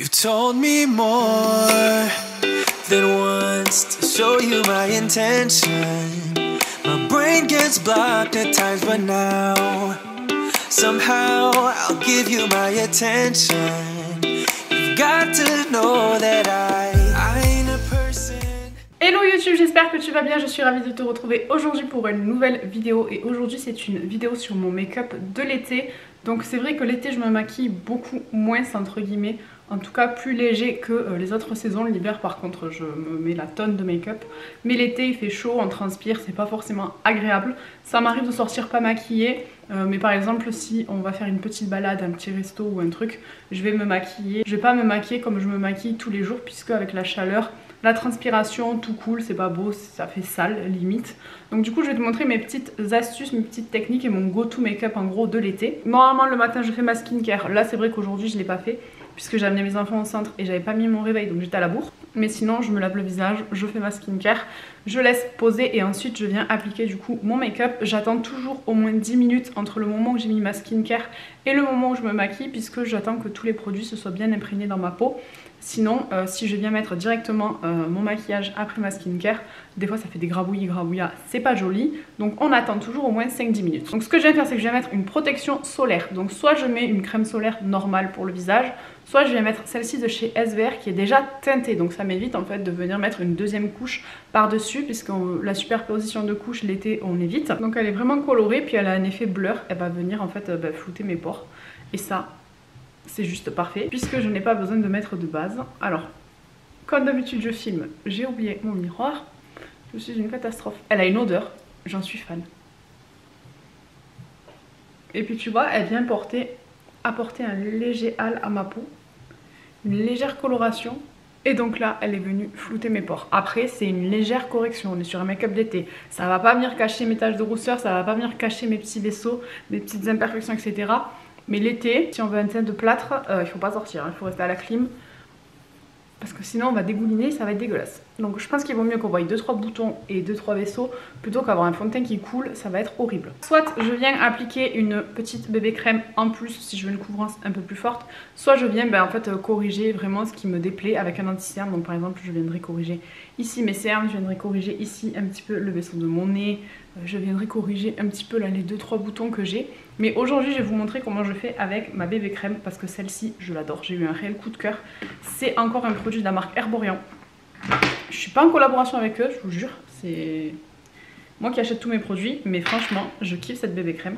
You told me more than once to show you my intention. My brain gets blocked at times, but now somehow I'll give you my attention. You've got to know that I ain't a person. Hello YouTube, j'espère que tu vas bien, je suis ravie de te retrouver aujourd'hui pour une nouvelle vidéo. Et aujourd'hui c'est une vidéo sur mon make-up de l'été. Donc c'est vrai que l'été je me maquille beaucoup moins entre guillemets. En tout cas plus léger que les autres saisons. L'hiver par contre je me mets la tonne de make-up. Mais l'été il fait chaud, on transpire, c'est pas forcément agréable. Ça m'arrive de sortir pas maquillée. Mais par exemple si on va faire une petite balade, un petit resto ou un truc, je vais me maquiller. Je vais pas me maquiller comme je me maquille tous les jours puisque avec la chaleur, la transpiration, tout cool, c'est pas beau, ça fait sale limite. Donc du coup je vais te montrer mes petites astuces, mes petites techniques et mon go-to make-up en gros de l'été. Normalement le matin je fais ma skincare. Là c'est vrai qu'aujourd'hui je l'ai pas fait puisque j'ai amené mes enfants au centre et j'avais pas mis mon réveil donc j'étais à la bourre. Mais sinon je me lave le visage, je fais ma skincare, je laisse poser et ensuite je viens appliquer du coup mon make-up. J'attends toujours au moins 10 minutes entre le moment où j'ai mis ma skincare et le moment où je me maquille puisque j'attends que tous les produits se soient bien imprégnés dans ma peau. Sinon si je viens mettre directement mon maquillage après ma skincare, des fois ça fait des grabouillis, c'est pas joli. Donc on attend toujours au moins 5-10 minutes. Donc ce que je viens faire c'est que je vais mettre une protection solaire. Donc soit je mets une crème solaire normale pour le visage, soit je vais mettre celle-ci de chez SVR qui est déjà teintée. Donc ça m'évite en fait de venir mettre une deuxième couche par dessus puisque la superposition de couches l'été on évite. Donc elle est vraiment colorée puis elle a un effet blur, elle va venir en fait flouter mes pores. Et ça c'est juste parfait puisque je n'ai pas besoin de mettre de base. Alors comme d'habitude je filme, j'ai oublié mon miroir, je suis une catastrophe. Elle a une odeur, j'en suis fan. Et puis tu vois elle vient apporter un léger hâle à ma peau, une légère coloration. Et donc là elle est venue flouter mes pores. Après c'est une légère correction, on est sur un make-up d'été. Ça va pas venir cacher mes taches de rousseur, ça va pas venir cacher mes petits vaisseaux, mes petites imperfections etc. Mais l'été, si on veut un teint de plâtre, il faut pas sortir, il faut rester à la clim. Parce que sinon on va dégouliner, ça va être dégueulasse. Donc je pense qu'il vaut mieux qu'on voie 2-3 boutons et 2-3 vaisseaux plutôt qu'avoir un fond de teint qui coule, ça va être horrible. Soit je viens appliquer une petite bébé crème en plus si je veux une couvrance un peu plus forte, soit je viens en fait corriger vraiment ce qui me déplaît avec un anti-cerne. Donc par exemple je viendrai corriger ici mes cernes, je viendrai corriger ici un petit peu le vaisseau de mon nez, je viendrai corriger un petit peu là les 2-3 boutons que j'ai. Mais aujourd'hui je vais vous montrer comment je fais avec ma bébé crème parce que celle-ci je l'adore, j'ai eu un réel coup de cœur. C'est encore un produit de la marque Herborian. Je suis pas en collaboration avec eux, je vous jure, c'est moi qui achète tous mes produits, mais franchement je kiffe cette bébé crème.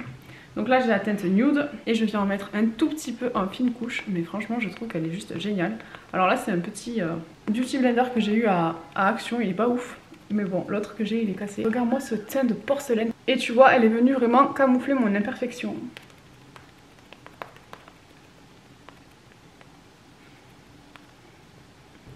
Donc là j'ai la teinte nude et je viens en mettre un tout petit peu en fine couche, mais franchement je trouve qu'elle est juste géniale. Alors là c'est un petit beauty blender que j'ai eu à Action, il est pas ouf. Mais bon, l'autre que j'ai il est cassé. Regarde-moi ce teint de porcelaine. Et tu vois, elle est venue vraiment camoufler mon imperfection.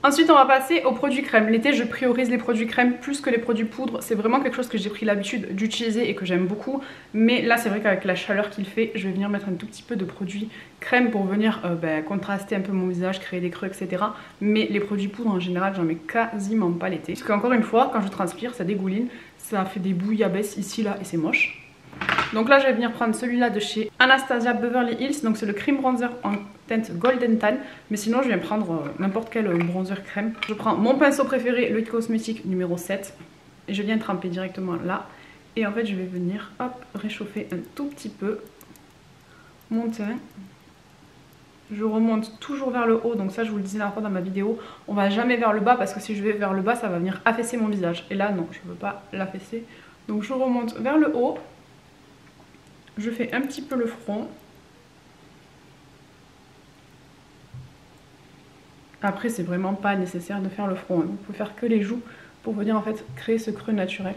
Ensuite on va passer aux produits crème. L'été je priorise les produits crème plus que les produits poudre. C'est vraiment quelque chose que j'ai pris l'habitude d'utiliser et que j'aime beaucoup. Mais là c'est vrai qu'avec la chaleur qu'il fait, je vais venir mettre un tout petit peu de produits crème pour venir contraster un peu mon visage, créer des creux etc. Mais les produits poudre en général j'en mets quasiment pas l'été. Parce qu'encore une fois quand je transpire ça dégouline, ça fait des bouillabaisse ici là et c'est moche. Donc là je vais venir prendre celui-là de chez Anastasia Beverly Hills. Donc c'est le cream bronzer en teinte Golden Tan. Mais sinon je viens prendre n'importe quel bronzer crème. Je prends mon pinceau préféré, le Cosmétique numéro 7. Et je viens tremper directement là. Et en fait je vais venir hop réchauffer un tout petit peu mon teint. Je remonte toujours vers le haut. Donc ça je vous le disais la dernière fois dans ma vidéo, on va jamais vers le bas parce que si je vais vers le bas ça va venir affaisser mon visage. Et là non, je veux pas l'affaisser. Donc je remonte vers le haut. Je fais un petit peu le front. Après c'est vraiment pas nécessaire de faire le front, vous pouvez faire que les joues pour venir en fait créer ce creux naturel.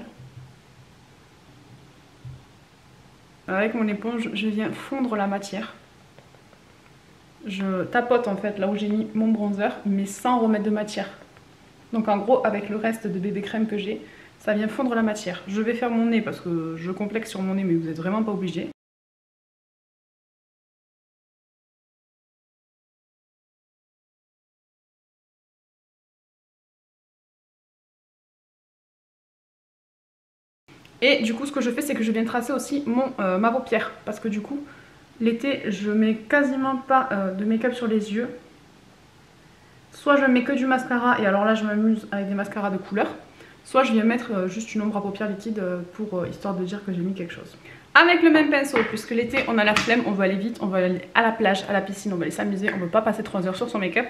Avec mon éponge je viens fondre la matière. Je tapote en fait là où j'ai mis mon bronzer mais sans remettre de matière. Donc en gros avec le reste de bébé crème que j'ai, ça vient fondre la matière. Je vais faire mon nez parce que je complexe sur mon nez mais vous n'êtes vraiment pas obligé. Et du coup ce que je fais c'est que je viens tracer aussi ma paupière. Parce que du coup l'été je mets quasiment pas de make-up sur les yeux. soit je mets que du mascara et alors là je m'amuse avec des mascaras de couleur, soit je viens mettre juste une ombre à paupières liquide pour histoire de dire que j'ai mis quelque chose. Avec le même pinceau, puisque l'été on a la flemme, on veut aller vite, on veut aller à la plage, à la piscine, on va aller s'amuser, on ne veut pas passer 3 heures sur son make-up.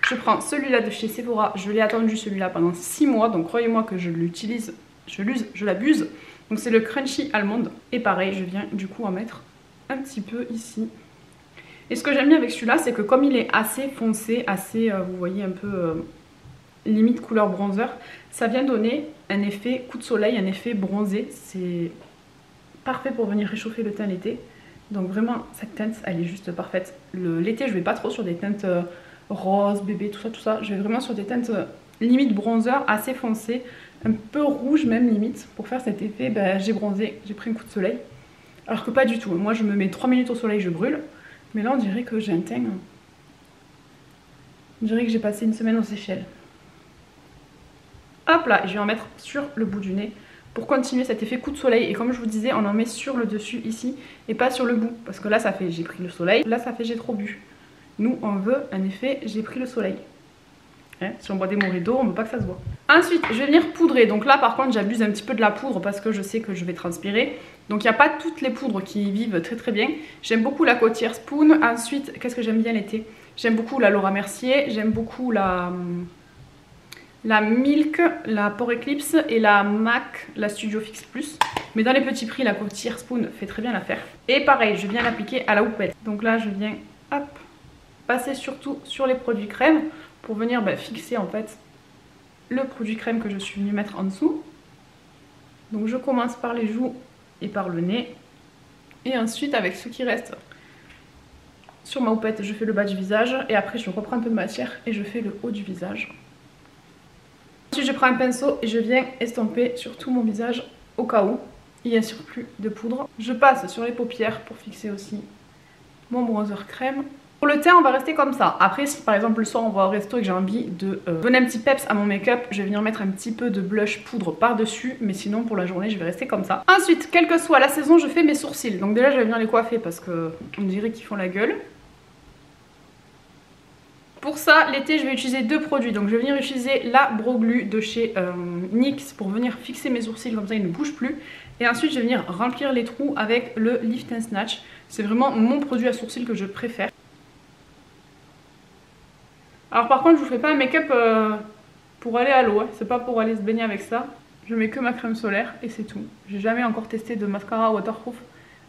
Je prends celui-là de chez Sephora, je l'ai attendu celui-là pendant 6 mois, donc croyez-moi que je l'utilise, je l'use, je l'abuse. Donc c'est le Crunchy Almond, et pareil, je viens du coup en mettre un petit peu ici. Et ce que j'aime bien avec celui-là, c'est que comme il est assez foncé, assez, vous voyez, un peu limite couleur bronzer, ça vient donner un effet coup de soleil, un effet bronzé, c'est parfait pour venir réchauffer le teint l'été. Donc vraiment cette teinte elle est juste parfaite. L'été je vais pas trop sur des teintes rose, bébé, tout ça. Je vais vraiment sur des teintes limite bronzer assez foncées, un peu rouge même limite. Pour faire cet effet j'ai bronzé, j'ai pris un coup de soleil. Alors que pas du tout, moi je me mets 3 minutes au soleil, je brûle. Mais là on dirait que j'ai un teint, on dirait que j'ai passé une semaine aux Seychelles. Hop là, je vais en mettre sur le bout du nez pour continuer cet effet coup de soleil. Et comme je vous disais, on en met sur le dessus ici et pas sur le bout. Parce que là ça fait j'ai pris le soleil, là ça fait j'ai trop bu. Nous on veut un effet j'ai pris le soleil. Hein, si on boit des mojitos, on ne veut pas que ça se voit. Ensuite je vais venir poudrer. Donc là par contre j'abuse un petit peu de la poudre parce que je sais que je vais transpirer. Donc il n'y a pas toutes les poudres qui vivent très très bien. J'aime beaucoup la Coty Spoon. Ensuite qu'est-ce que j'aime bien l'été? J'aime beaucoup la Laura Mercier. J'aime beaucoup la Milk, la Pore Eclipse et la MAC, la Studio Fix Plus. Mais dans les petits prix, la Coty Spoon fait très bien l'affaire. Et pareil, je viens l'appliquer à la houppette. Donc là, je viens, hop, passer surtout sur les produits crème pour venir fixer en fait le produit crème que je suis venue mettre en dessous. Donc je commence par les joues et par le nez. Et ensuite, avec ce qui reste sur ma houppette, je fais le bas du visage. Et après, je reprends un peu de matière et je fais le haut du visage. Ensuite je prends un pinceau et je viens estomper sur tout mon visage au cas où il y a un surplus de poudre. Je passe sur les paupières pour fixer aussi mon bronzer crème. Pour le teint on va rester comme ça. Après si par exemple le soir on va au resto et que j'ai envie de donner un petit peps à mon make-up, je vais venir mettre un petit peu de blush poudre par dessus. Mais sinon pour la journée je vais rester comme ça. Ensuite quelle que soit la saison je fais mes sourcils. Donc déjà je vais venir les coiffer parce qu'on dirait qu'ils font la gueule. Pour ça, l'été, je vais utiliser 2 produits. Donc je vais venir utiliser la Brow Glue de chez NYX pour venir fixer mes sourcils, comme ça ils ne bougent plus. Et ensuite, je vais venir remplir les trous avec le Lift and Snatch. C'est vraiment mon produit à sourcils que je préfère. Alors par contre, je vous fais pas un make-up pour aller à l'eau. Hein. C'est pas pour aller se baigner avec ça. Je mets que ma crème solaire et c'est tout. J'ai jamais encore testé de mascara waterproof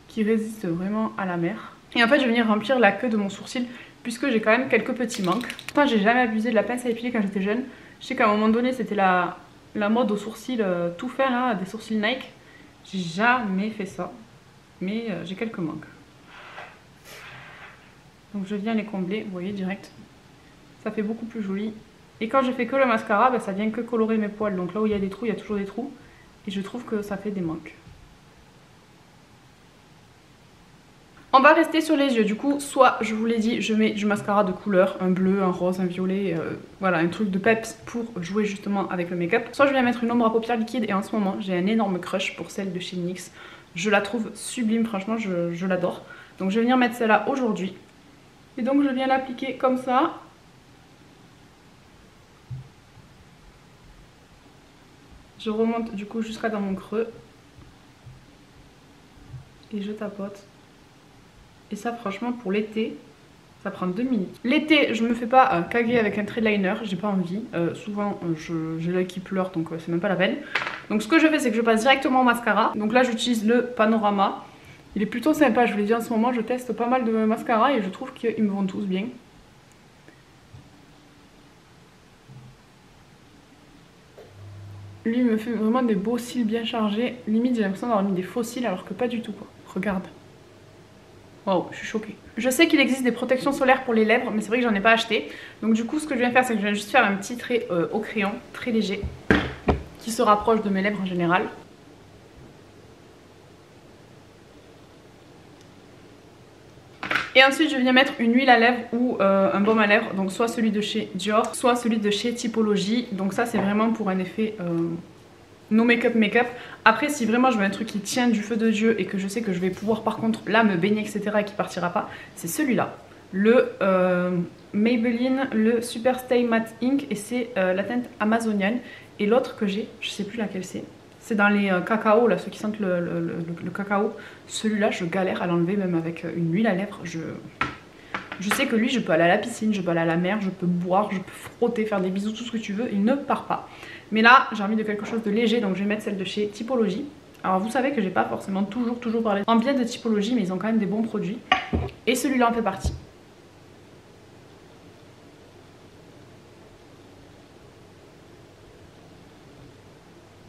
qui résiste vraiment à la mer. Et en fait, je vais venir remplir la queue de mon sourcil, puisque j'ai quand même quelques petits manques. Pourtant j'ai jamais abusé de la pince à épiler quand j'étais jeune. Je sais qu'à un moment donné c'était la mode aux sourcils tout fait là, des sourcils Nike. J'ai jamais fait ça. Mais j'ai quelques manques. Donc je viens les combler, vous voyez direct. Ça fait beaucoup plus joli. Et quand je fais que le mascara, ça vient que colorer mes poils. Donc là où il y a des trous, il y a toujours des trous. Et je trouve que ça fait des manques. On va rester sur les yeux, du coup, soit je vous l'ai dit, je mets du mascara de couleur, un bleu, un rose, un violet, voilà, un truc de peps pour jouer justement avec le make-up. Soit je viens mettre une ombre à paupières liquide et en ce moment j'ai un énorme crush pour celle de chez NYX. Je la trouve sublime, franchement, je l'adore. Donc je vais venir mettre celle-là aujourd'hui. Et donc je viens l'appliquer comme ça. Je remonte du coup jusqu'à dans mon creux. Et je tapote. Et ça franchement pour l'été ça prend 2 minutes. L'été je me fais pas caguer avec un trait de liner, j'ai pas envie. Souvent j'ai l'œil qui pleure donc c'est même pas la peine. Donc ce que je fais c'est que je passe directement au mascara. Donc là j'utilise le Panorama. Il est plutôt sympa, je vous l'ai dit en ce moment je teste pas mal de mascara et je trouve qu'ils me vont tous bien. Lui il me fait vraiment des beaux cils bien chargés. Limite j'ai l'impression d'avoir mis des faux cils alors que pas du tout quoi. Regarde. Wow, je suis choquée. Je sais qu'il existe des protections solaires pour les lèvres, mais c'est vrai que j'en ai pas acheté. Donc du coup, ce que je viens faire, c'est que je viens juste faire un petit trait au crayon, très léger, qui se rapproche de mes lèvres en général. Et ensuite, je viens mettre une huile à lèvres ou un baume à lèvres, donc soit celui de chez Dior, soit celui de chez Typologie. Donc ça, c'est vraiment pour un effet no make-up make-up. Après si vraiment je veux un truc qui tient du feu de Dieu et que je sais que je vais pouvoir par contre là me baigner etc et qui partira pas, c'est celui-là. le Maybelline, le Super Stay Matte Ink, et c'est la teinte amazonienne. Et l'autre que j'ai, je sais plus laquelle c'est dans les cacao, là, ceux qui sentent le cacao. Celui-là, je galère à l'enlever, même avec une huile à lèvres. Je sais que lui, je peux aller à la piscine, je peux aller à la mer, je peux boire, je peux frotter, faire des bisous, tout ce que tu veux, il ne part pas. Mais là, j'ai envie de quelque chose de léger, donc je vais mettre celle de chez Typologie. Alors vous savez que j'ai pas forcément toujours parlé en bien de Typologie, mais ils ont quand même des bons produits. Et celui-là en fait partie.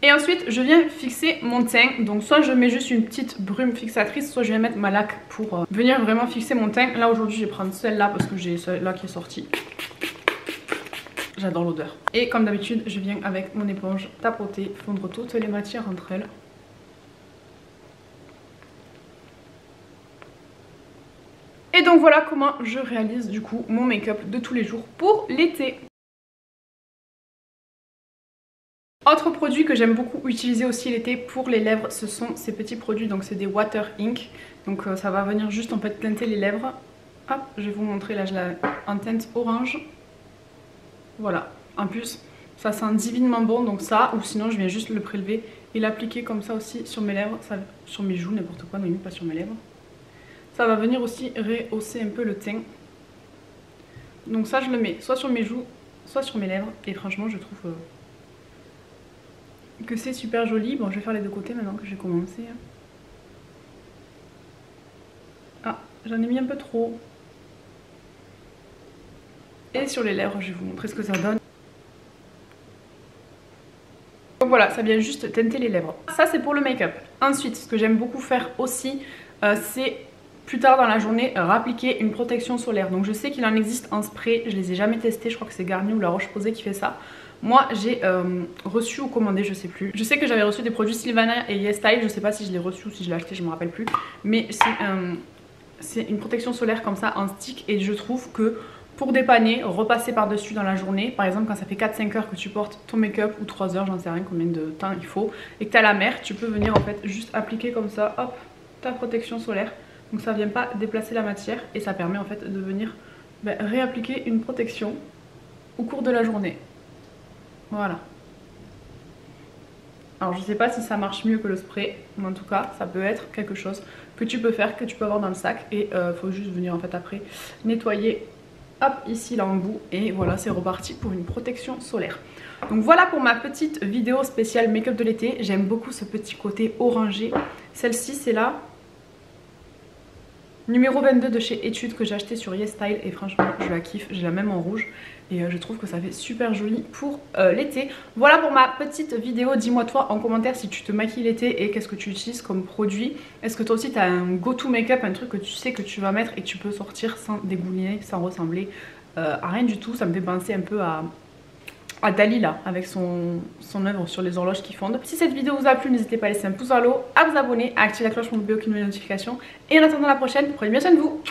Et ensuite, je viens fixer mon teint. Donc soit je mets juste une petite brume fixatrice, soit je vais mettre ma laque pour venir vraiment fixer mon teint. Là aujourd'hui, je vais prendre celle-là parce que j'ai celle-là qui est sortie. J'adore l'odeur. Et comme d'habitude, je viens avec mon éponge tapoter, fondre toutes les matières entre elles. Et donc voilà comment je réalise du coup mon make-up de tous les jours pour l'été. Autre produit que j'aime beaucoup utiliser aussi l'été pour les lèvres, ce sont ces petits produits, donc c'est des Water Ink. Donc ça va venir juste en fait teinter les lèvres. Hop, je vais vous montrer, là je l'ai en teinte orange. Voilà, en plus ça sent divinement bon, donc ça, ou sinon je viens juste le prélever et l'appliquer comme ça aussi sur mes lèvres, ça, sur mes joues, n'importe quoi, non pas sur mes lèvres. Ça va venir aussi rehausser un peu le teint. Donc ça je le mets soit sur mes joues, soit sur mes lèvres, et franchement je trouve que c'est super joli. Bon, je vais faire les deux côtés maintenant que j'ai commencé. Ah, j'en ai mis un peu trop. Et sur les lèvres, je vais vous montrer ce que ça donne. Donc voilà, ça vient juste teinter les lèvres. Ça c'est pour le make-up. Ensuite, ce que j'aime beaucoup faire aussi, c'est plus tard dans la journée rappliquer une protection solaire. Donc je sais qu'il en existe en spray, je les ai jamais testés, je crois que c'est Garnier ou La Roche-Posay qui fait ça. Moi j'ai reçu ou commandé, je sais plus. Je sais que j'avais reçu des produits Sylvana et YesStyle, je sais pas si je l'ai reçu ou si je l'ai acheté, je me rappelle plus. Mais c'est une protection solaire comme ça en stick, et je trouve que pour dépanner, repasser par dessus dans la journée, par exemple quand ça fait 4-5 heures que tu portes ton make-up, ou 3 heures, j'en sais rien combien de temps il faut, et que tu as la mer, tu peux venir en fait juste appliquer comme ça, hop, ta protection solaire. Donc ça vient pas déplacer la matière, et ça permet en fait de venir réappliquer une protection au cours de la journée. Voilà. Alors je sais pas si ça marche mieux que le spray, mais en tout cas ça peut être quelque chose que tu peux faire, que tu peux avoir dans le sac, et faut juste venir en fait après nettoyer, hop, ici là en bout, et voilà, c'est reparti pour une protection solaire. Donc voilà pour ma petite vidéo spéciale make-up de l'été. J'aime beaucoup ce petit côté orangé. Celle-ci c'est la numéro 22 de chez Etude que j'ai acheté sur YesStyle, et franchement je la kiffe, j'ai la même en rouge. Et je trouve que ça fait super joli pour l'été. Voilà pour ma petite vidéo. Dis-moi toi en commentaire si tu te maquilles l'été et qu'est-ce que tu utilises comme produit. Est-ce que toi aussi tu as un go-to make-up, un truc que tu sais que tu vas mettre et tu peux sortir sans dégouliner, sans ressembler à rien du tout. Ça me fait penser un peu à Dali là, avec son œuvre sur les horloges qui fondent. Si cette vidéo vous a plu, n'hésitez pas à laisser un pouce vers le haut, à vous abonner, à activer la cloche pour ne louper aucune nouvelle notification. Et en attendant la prochaine, prenez bien soin de vous.